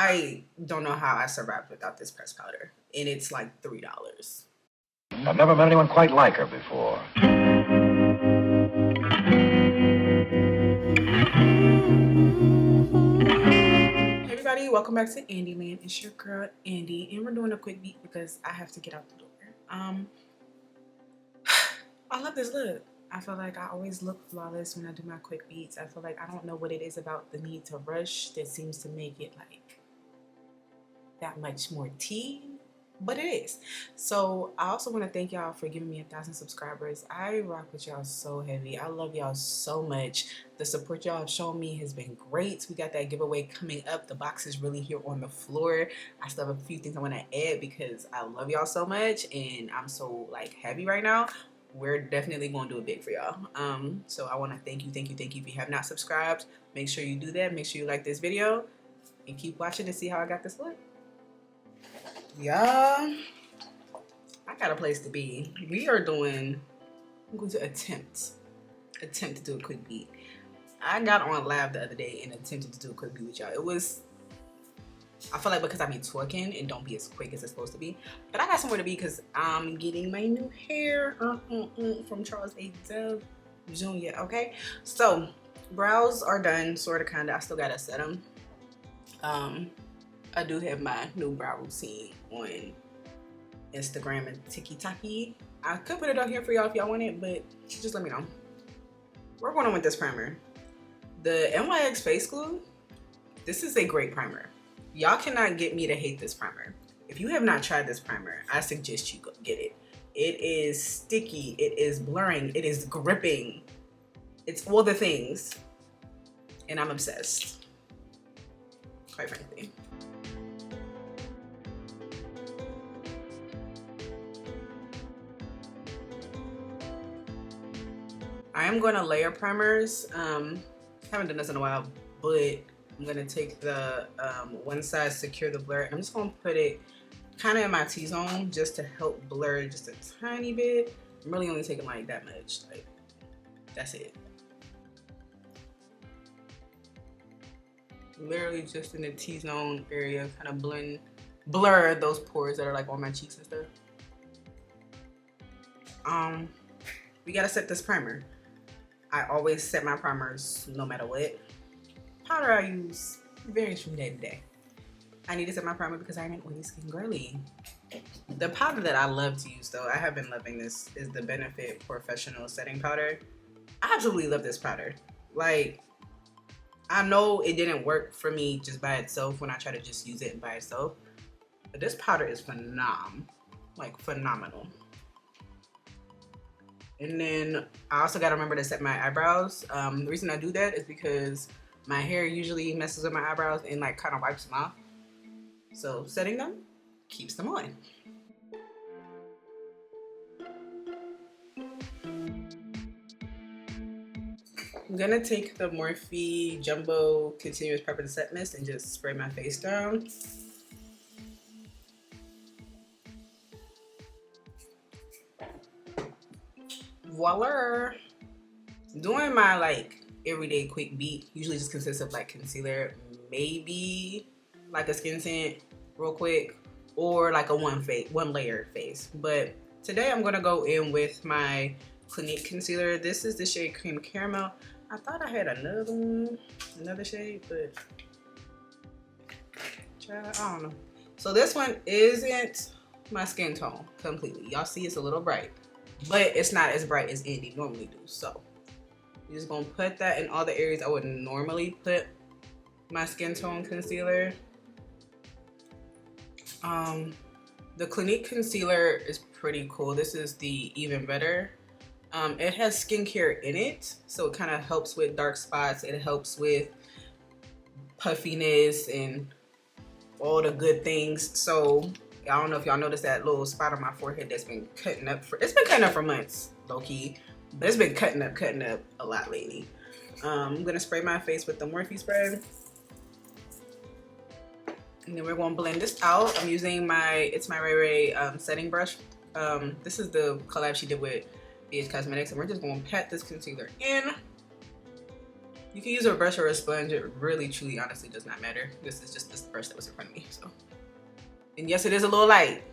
I don't know how I survived without this pressed powder, and it's like $3. I've never met anyone quite like her before. Hey everybody, welcome back to Andie Man. It's your girl Andie, and we're doing a quick beat because I have to get out the door. I love this look. I feel like I always look flawless when I do my quick beats. I feel like I don't know what it is about the need to rush that seems to make it like that much more tea, but it is. So I also want to thank y'all for giving me 1,000 subscribers. I rock with y'all so heavy. I love y'all so much. The support y'all have shown me has been great. We got that giveaway coming up. The box is really here on the floor. I still have a few things I want to add because I love y'all so much and I'm so like happy right now. We're definitely going to do it big for y'all. So I want to thank you. If you have not subscribed, make sure you do that. Make sure you like this video and keep watching to see how I got this look. Yeah, I got a place to be. I'm going to attempt to do a quick beat. I got on live the other day and attempted to do a quick beat with y'all. I feel like because I be talking and don't be as quick as it's supposed to be. But I got somewhere to be because I'm getting my new hair from Charles A. Dove Jr. Okay, so brows are done, sort of, kind of. I still gotta set them. I do have my new brow routine on Instagram and TikTok. I could put it out here for y'all if y'all want it, but just let me know. We're going on with this primer. The NYX Face Glue. This is a great primer. Y'all cannot get me to hate this primer. If you have not tried this primer, I suggest you go get it. It is sticky, it is blurring, it is gripping. It's all the things. And I'm obsessed, quite frankly. I am going to layer primers. Haven't done this in a while, but I'm going to take the one side Secure the Blur. I'm just going to put it kind of in my T-zone just to help blur just a tiny bit. I'm really only taking like that much. Like, that's it. Literally just in the T-zone area, kind of blur those pores that are like on my cheeks and stuff. We got to set this primer. I always set my primers no matter what. Powder I use varies from day to day. I need to set my primer because I'm an oily skin girly. The powder that I love to use though, I have been loving this, is the Benefit Porefessional Setting Powder. I absolutely love this powder. Like, I know it didn't work for me just by itself when I try to just use it by itself, but this powder is phenomenal. And then I also gotta remember to set my eyebrows. The reason I do that is because my hair usually messes with my eyebrows and like kind of wipes them off. So setting them keeps them on. I'm gonna take the Morphe Jumbo Continuous Prep and Set Mist and just spray my face down. Voila! Doing my like everyday quick beat usually just consists of like concealer, maybe like a skin tint real quick, or like a one layer face. But today I'm gonna go in with my Clinique concealer. This is the shade Cream Caramel. I thought I had another shade, but I don't know. So this one isn't my skin tone completely. Y'all see it's a little bright, but it's not as bright as Andie normally do. So you're just gonna put that in all the areas I would normally put my skin tone concealer. The Clinique concealer is pretty cool. This is the Even Better. It has skincare in it, so it kind of helps with dark spots. It helps with puffiness and all the good things. So I don't know if y'all noticed that little spot on my forehead that's been cutting up it's been cutting up for months, low key, but it's been cutting up a lot lately. I'm gonna spray my face with the Morphe spray, and then we're gonna blend this out. I'm using my Ray Ray setting brush. This is the collab she did with Beech Cosmetics, and we're just gonna pat this concealer in. You can use a brush or a sponge. It really, truly, honestly does not matter. This is just this brush that was in front of me. So, and yes, it is a little light.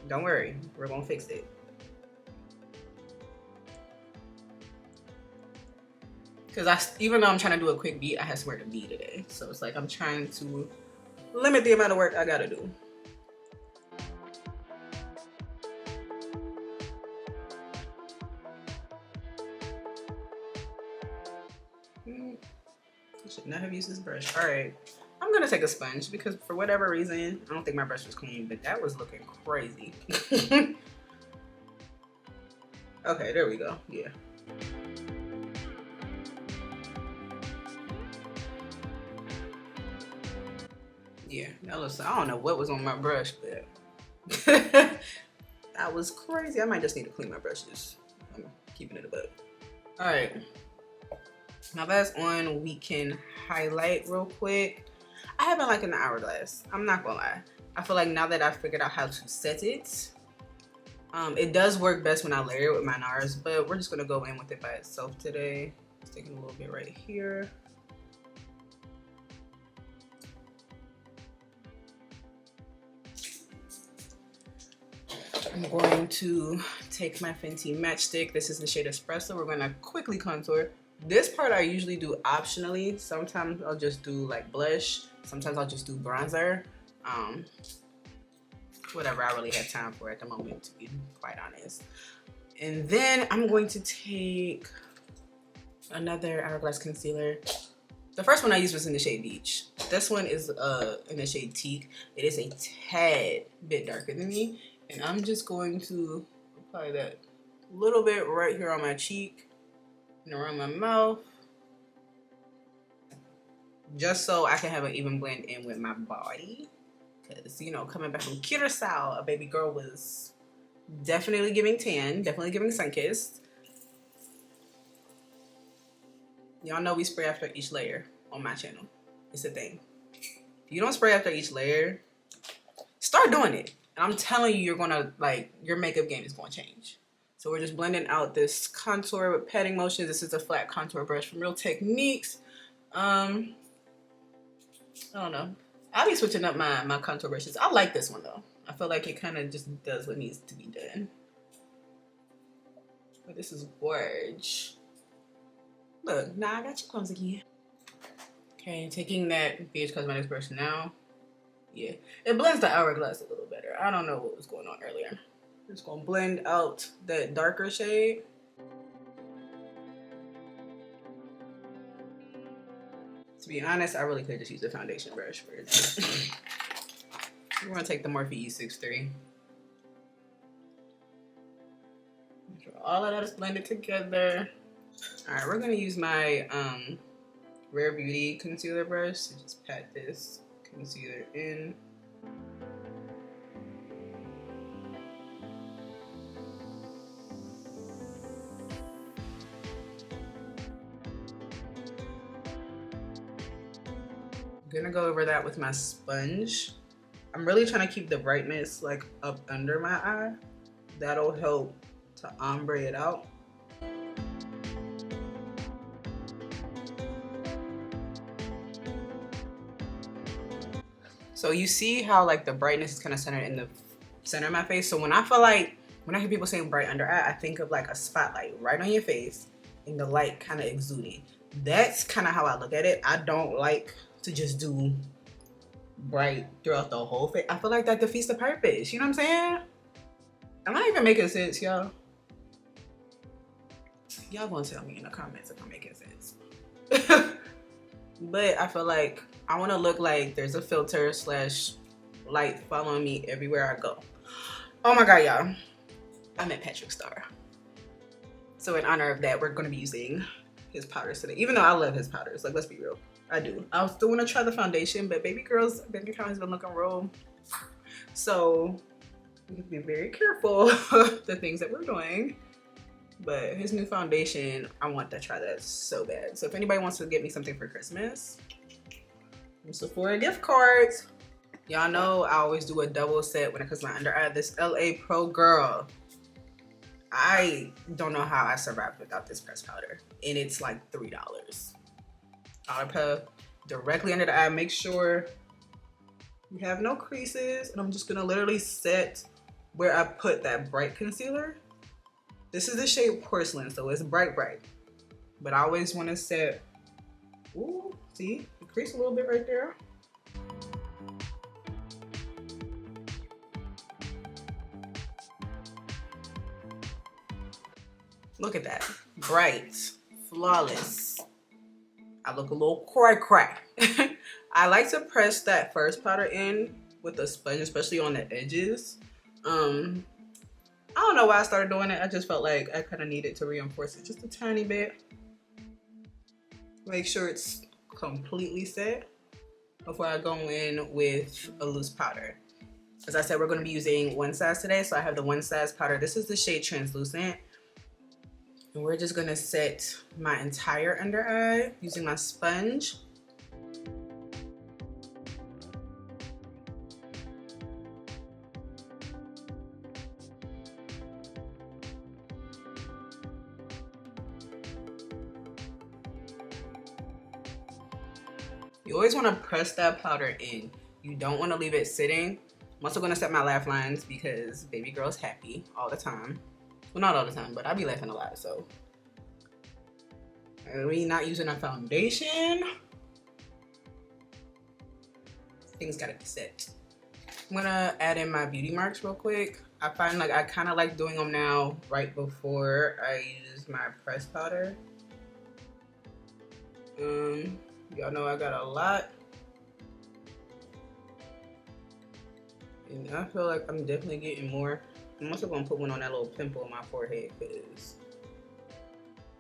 Don't worry, we're gonna fix it. Because even though I'm trying to do a quick beat, I have somewhere to be today. So it's like I'm trying to limit the amount of work I gotta do. I should not have used this brush. All right, I'm gonna take a sponge because for whatever reason, I don't think my brush was clean, but that was looking crazy. Okay, there we go. Yeah. Yeah, that looks, I don't know what was on my brush, but that was crazy. I might just need to clean my brushes. I'm keeping it a buck. All right. Now that's on, we can highlight real quick. I have been liking the Hourglass. I'm not gonna lie. I feel like now that I've figured out how to set it, it does work best when I layer it with my NARS, but we're just gonna go in with it by itself today. Just taking a little bit right here. I'm going to take my Fenty matchstick. This is the shade Espresso. We're gonna quickly contour. This part I usually do optionally. Sometimes I'll just do like blush. Sometimes I'll just do bronzer. Whatever I really have time for at the moment, to be quite honest. And then I'm going to take another Hourglass concealer. The first one I used was in the shade Beech. This one is in the shade Teak. It is a tad bit darker than me. And I'm just going to apply that little bit right here on my cheek and around my mouth, just so I can have an even blend in with my body. Because, you know, coming back from Curacao, a baby girl was definitely giving tan, definitely giving sun-kissed. Y'all know we spray after each layer on my channel. It's a thing. If you don't spray after each layer, start doing it. And I'm telling you, you're gonna, like, your makeup game is gonna change. So we're just blending out this contour with patting motions. This is a flat contour brush from Real Techniques. I don't know. I'll be switching up my contour brushes. I like this one though. I feel like it kind of just does what needs to be done. But this is gorge. Look, now I got your crumbs again. Okay, taking that Beech Cosmetics brush now. Yeah, it blends the Hourglass a little better. I don't know what was going on earlier. I'm just gonna blend out that darker shade. To be honest, I really could just use a foundation brush for it. We're gonna take the Morphe E63. Make sure all of that is blended together. All right, we're gonna use my Rare Beauty concealer brush to just pat this concealer in. I'm gonna go over that with my sponge. I'm really trying to keep the brightness like up under my eye. That'll help to ombre it out. So you see how like the brightness is kind of centered in the center of my face. So when I feel like, when I hear people saying bright under eye, I think of like a spotlight right on your face and the light kind of exuding. That's kind of how I look at it. I don't like to just do bright throughout the whole face. I feel like that defeats the purpose. You know what I'm saying? Am I even making sense, y'all? Y'all gonna tell me in the comments if I'm making sense. But I feel like I want to look like there's a filter slash light following me everywhere I go. Oh my god, y'all. I met Patrick Star. So in honor of that, we're going to be using his powders today. Even though I love his powders. Like, let's be real. I do. I still want to try the foundation, but baby girl's bank account has been looking real. So we have to be very careful the things that we're doing. But his new foundation, I want to try that so bad. So if anybody wants to get me something for Christmas, Sephora gift cards. Y'all know I always do a double set when it comes to my under eye. This LA Pro girl, I don't know how I survived without this pressed powder, and it's like $3. Outer puff directly under the eye. Make sure you have no creases. And I'm just gonna literally set where I put that bright concealer. This is the shade Porcelain, so it's bright, bright. But I always wanna set, ooh, see, the crease a little bit right there. Look at that, bright, flawless. I look a little cray. I like to press that first powder in with a sponge, especially on the edges. I don't know why I started doing it. I just felt like I kind of needed to reinforce it just a tiny bit. Make sure it's completely set before I go in with a loose powder. As I said, we're going to be using One Size today, so I have the One Size powder. This is the shade Translucent. And we're just gonna set my entire under eye using my sponge. You always wanna press that powder in. You don't wanna leave it sitting. I'm also gonna set my laugh lines because baby girl's happy all the time. Well, not all the time, but I be laughing a lot, so. We not using a foundation. Things gotta be set. I'm gonna add in my beauty marks real quick. I find like I kind of like doing them now right before I use my pressed powder. Y'all know I got a lot. And I feel like I'm definitely getting more. I'm also gonna put one on that little pimple on my forehead because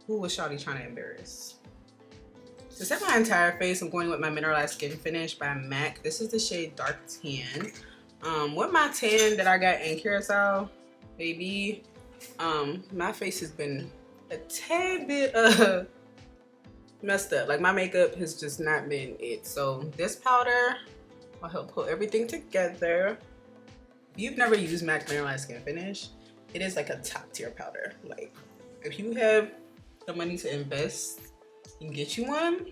who was Shawty trying to embarrass? To set my entire face, I'm going with my Mineralized Skin Finish by MAC. This is the shade Dark Tan. With my tan that I got in Curacao, baby, my face has been a tad bit messed up. Like my makeup has just not been it. So this powder will help pull everything together. If you've never used MAC Mineralized Skin Finish, it is like a top tier powder. Like if you have the money to invest and get you one,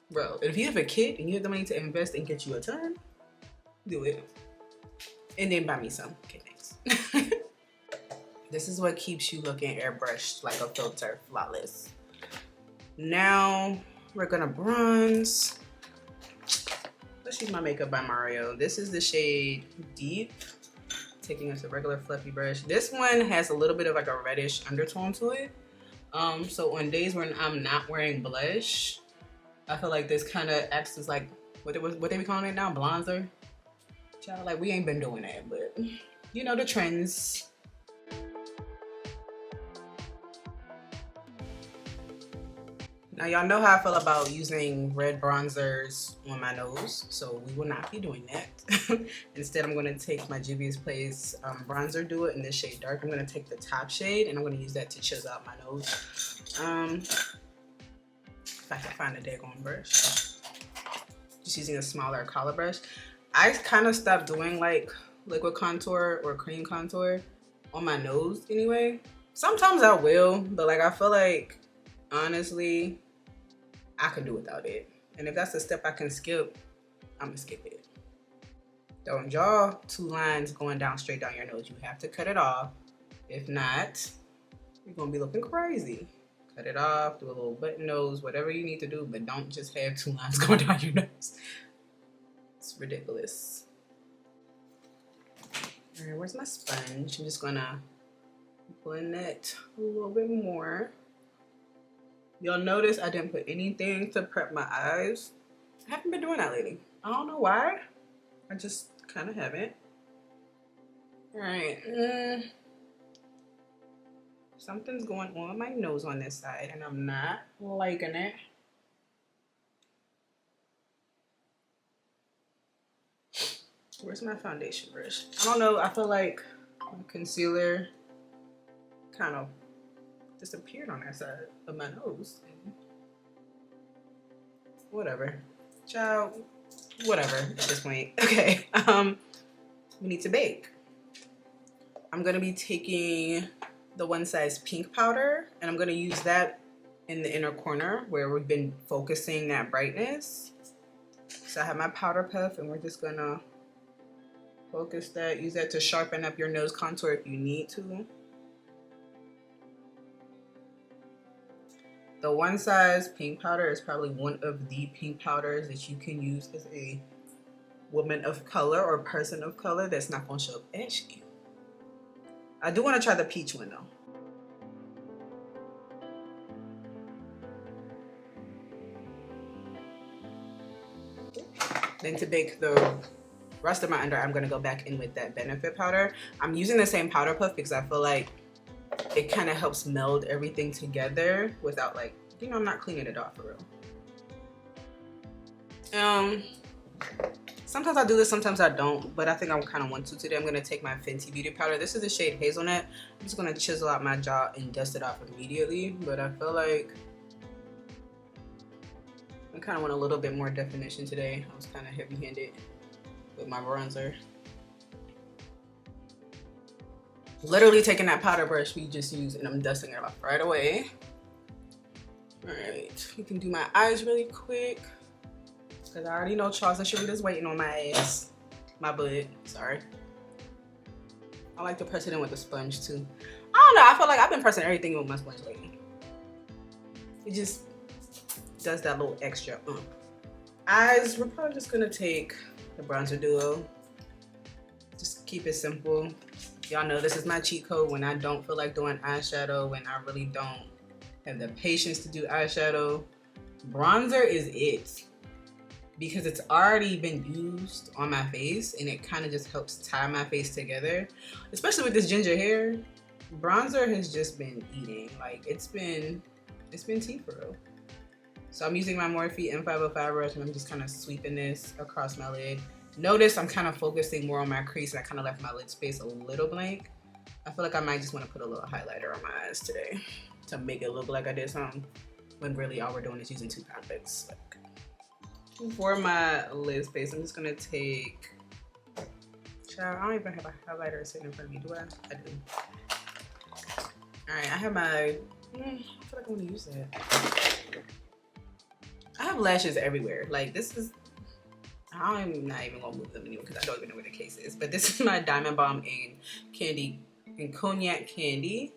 bro, if you have a kid and you have the money to invest and get you a ton, do it. And then buy me some. Okay, thanks. This is what keeps you looking airbrushed like a filter, flawless. Now we're gonna bronze. Let's use my Makeup by Mario. This is the shade Deep. Taking us a regular fluffy brush. This one has a little bit of like a reddish undertone to it. So on days when I'm not wearing blush, I feel like this kind of acts as like what they be calling it now, bronzer. Child, like we ain't been doing that, but you know the trends. Now y'all know how I feel about using red bronzers on my nose, so we will not be doing that. Instead, I'm gonna take my Juvia's Place bronzer, do it in this shade Dark. I'm gonna take the top shade and I'm gonna use that to chisel out my nose. If I can find a daggone brush. Just using a smaller color brush. I kind of stopped doing like liquid contour or cream contour on my nose anyway. Sometimes I will, but like I feel like, honestly, I could do without it. And if that's a step I can skip, I'm gonna skip it. Don't draw two lines going down straight down your nose. You have to cut it off. If not, you're gonna be looking crazy. Cut it off, do a little button nose, whatever you need to do, but don't just have two lines going down your nose. It's ridiculous. All right, where's my sponge? I'm just gonna blend that a little bit more. Y'all notice I didn't put anything to prep my eyes. I haven't been doing that lately. I don't know why. I just kind of haven't. All right. Something's going on with my nose on this side and I'm not liking it. Where's my foundation brush? I don't know. I feel like my concealer kind of disappeared on that side of my nose. Whatever. Child, whatever at this point. Okay. We need to bake. I'm gonna be taking the One Size pink powder and I'm gonna use that in the inner corner where we've been focusing that brightness. So I have my powder puff, and we're just gonna focus that. Use that to sharpen up your nose contour if you need to. The One Size pink powder is probably one of the pink powders that you can use as a woman of color or person of color that's not gonna show up ashy. I do want to try the peach one though. Then to bake the rest of my under, I'm gonna go back in with that Benefit powder. I'm using the same powder puff because I feel like it kind of helps meld everything together without, like, you know, I'm not cleaning it off for real. Sometimes I do this, sometimes I don't, but I think I kind of want to today. I'm gonna take my Fenty Beauty powder. This is the shade Hazelnut. I'm just gonna chisel out my jaw and dust it off immediately, but I feel like I kind of want a little bit more definition today. I was kind of heavy-handed with my bronzer. Literally taking that powder brush we just used and I'm dusting it off right away. All right, we can do my eyes really quick because I already know Charles and Sharita's waiting on my ass. My butt, sorry. I like to press it in with a sponge too. I don't know, I feel like I've been pressing everything with my sponge lately. It just does that little extra Eyes, we're probably just gonna take the bronzer duo. Just keep it simple. Y'all know this is my cheat code when I don't feel like doing eyeshadow, when I really don't have the patience to do eyeshadow. Bronzer is it, because it's already been used on my face and it kind of just helps tie my face together. Especially with this ginger hair, bronzer has just been eating. Like, it's been tea for real. So I'm using my Morphe M505 brush and I'm just kind of sweeping this across my lid. Notice I'm kind of focusing more on my crease and I kind of left my lid space a little blank. I feel like I might just want to put a little highlighter on my eyes today to make it look like I did something, when really all we're doing is using 2 convicts. For my lid space, I'm just gonna take, child, I don't even have a highlighter sitting in front of me, do I? I do. All right, I have my, I feel like I want to use that. I have lashes everywhere. Like, this is, I'm not even gonna move them anymore because I don't even know where the case is. But this is my Diamond Balm in Cognac Candy.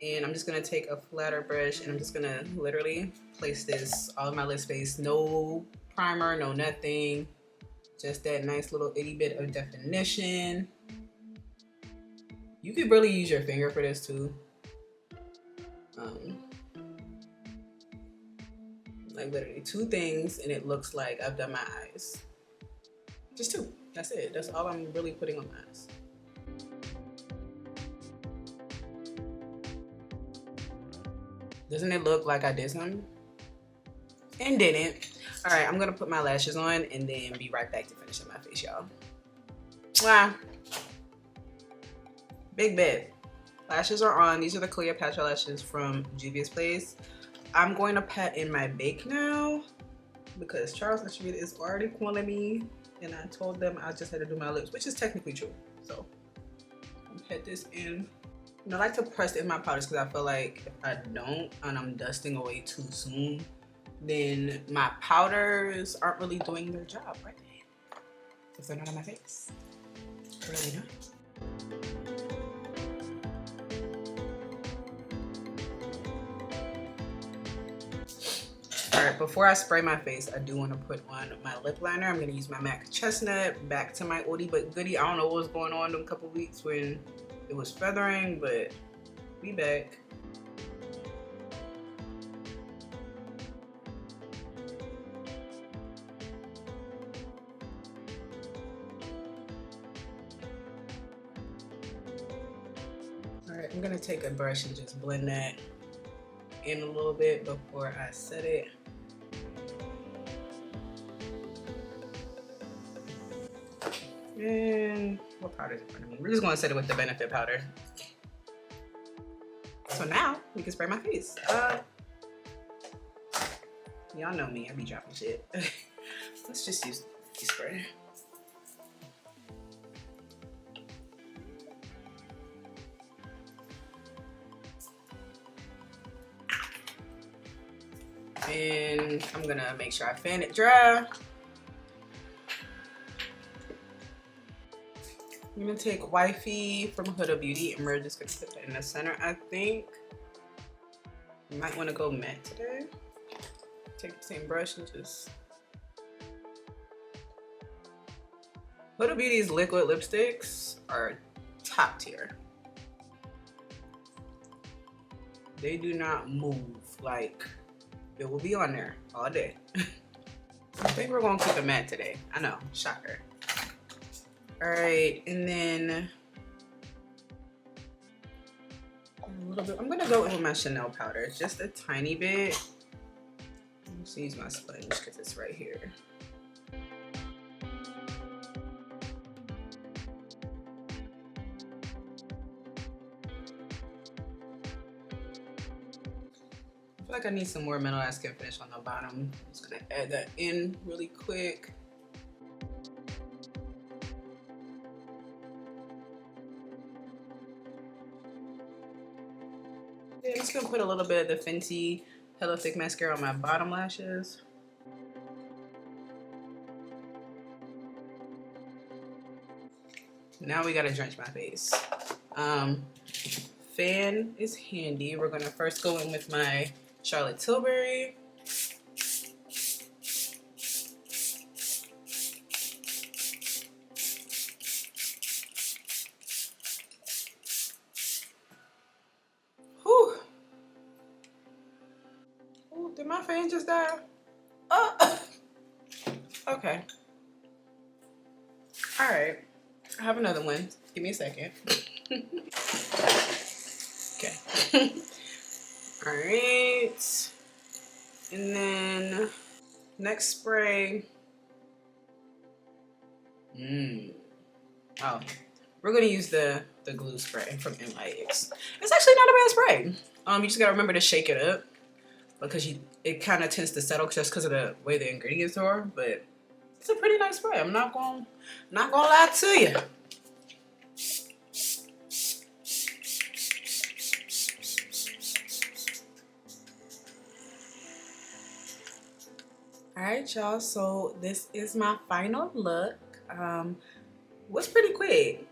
And I'm just gonna take a flatter brush and I'm just gonna literally place this all in my lid space. No primer, no nothing. Just that nice little itty bit of definition. You could really use your finger for this too. Like literally 2 things and it looks like I've done my eyes. Just 2, that's it. That's all I'm really putting on my eyes. Doesn't it look like I did something? And didn't. All right, I'm gonna put my lashes on and then be right back to finishing my face, y'all. Wow. Big bet. Lashes are on. These are the Cleopatra lashes from Juvia's place. I'm going to pat in my bake now because Charles and Sharita is already calling me and I told them I just had to do my lips, which is technically true. So I'll pat this in. And I like to press in my powders because I feel like if I don't and I'm dusting away too soon, then my powders aren't really doing their job, right? If they're not on my face. They're really not. All right, before I spray my face, I do want to put on my lip liner. I'm going to use my MAC Chestnut, back to my oldie but goodie. I don't know what was going on in a couple weeks when it was feathering, but we back. All right, I'm going to take a brush and just blend that in a little bit before I set it. And what powder is in front of me? We're just gonna set it with the Benefit powder. So now we can spray my face. Y'all know me, I be dropping shit. Let's just use the spray. And I'm gonna make sure I fan it dry. I'm gonna take Wifey from Huda Beauty and we're just gonna put that in the center. I think you might want to go matte today. Take the same brush and just. Huda Beauty's liquid lipsticks are top tier. They do not move, like it will be on there all day. I think we're gonna keep it matte today. I know, shocker. All right, and then a little bit. I'm gonna go in with my Chanel powder, just a tiny bit. I'm just use my sponge because it's right here. I feel like I need some more mineralized skin finish on the bottom. I'm just gonna add that in really quick. Yeah, I'm just gonna put a little bit of the Fenty Hello Thick mascara on my bottom lashes. Now we gotta drench my face. Fan is handy. We're gonna first go in with my Charlotte Tilbury. Whew. Ooh, did my fan just die? Oh. Okay. All right. I have another one. Give me a second. Okay. All right. And then next spray. Oh, we're gonna use the glue spray from NYX. It's actually not a bad spray. You just gotta remember to shake it up because it kind of tends to settle just because of the way the ingredients are. But it's a pretty nice spray. I'm not gonna lie to you. All right, y'all. So this is my final look. Was pretty quick.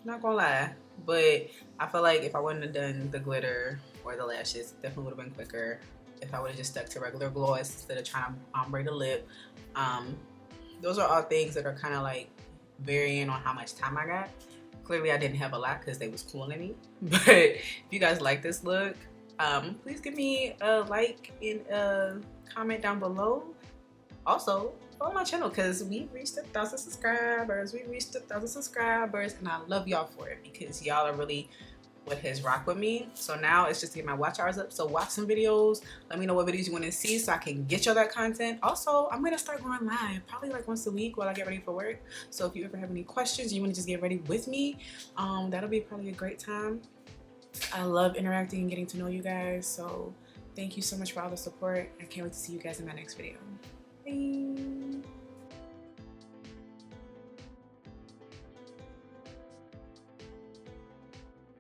Not gonna lie, but I feel like if I wouldn't have done the glitter or the lashes, it definitely would have been quicker. If I would have just stuck to regular gloss instead of trying to ombre the lip. Those are all things that are kind of like varying on how much time I got. Clearly I didn't have a lot because they was cooling me. But if you guys like this look, please give me a like and a comment down below. Also, follow my channel because we reached 1,000 subscribers. And I love y'all for it because y'all are really what has rocked with me. So now it's just to get my watch hours up. So watch some videos. Let me know what videos you want to see so I can get y'all that content. Also, I'm going to start going live probably like once a week while I get ready for work. So if you ever have any questions, you want to just get ready with me, that'll be probably a great time. I love interacting and getting to know you guys. So thank you so much for all the support. I can't wait to see you guys in my next video. Bye.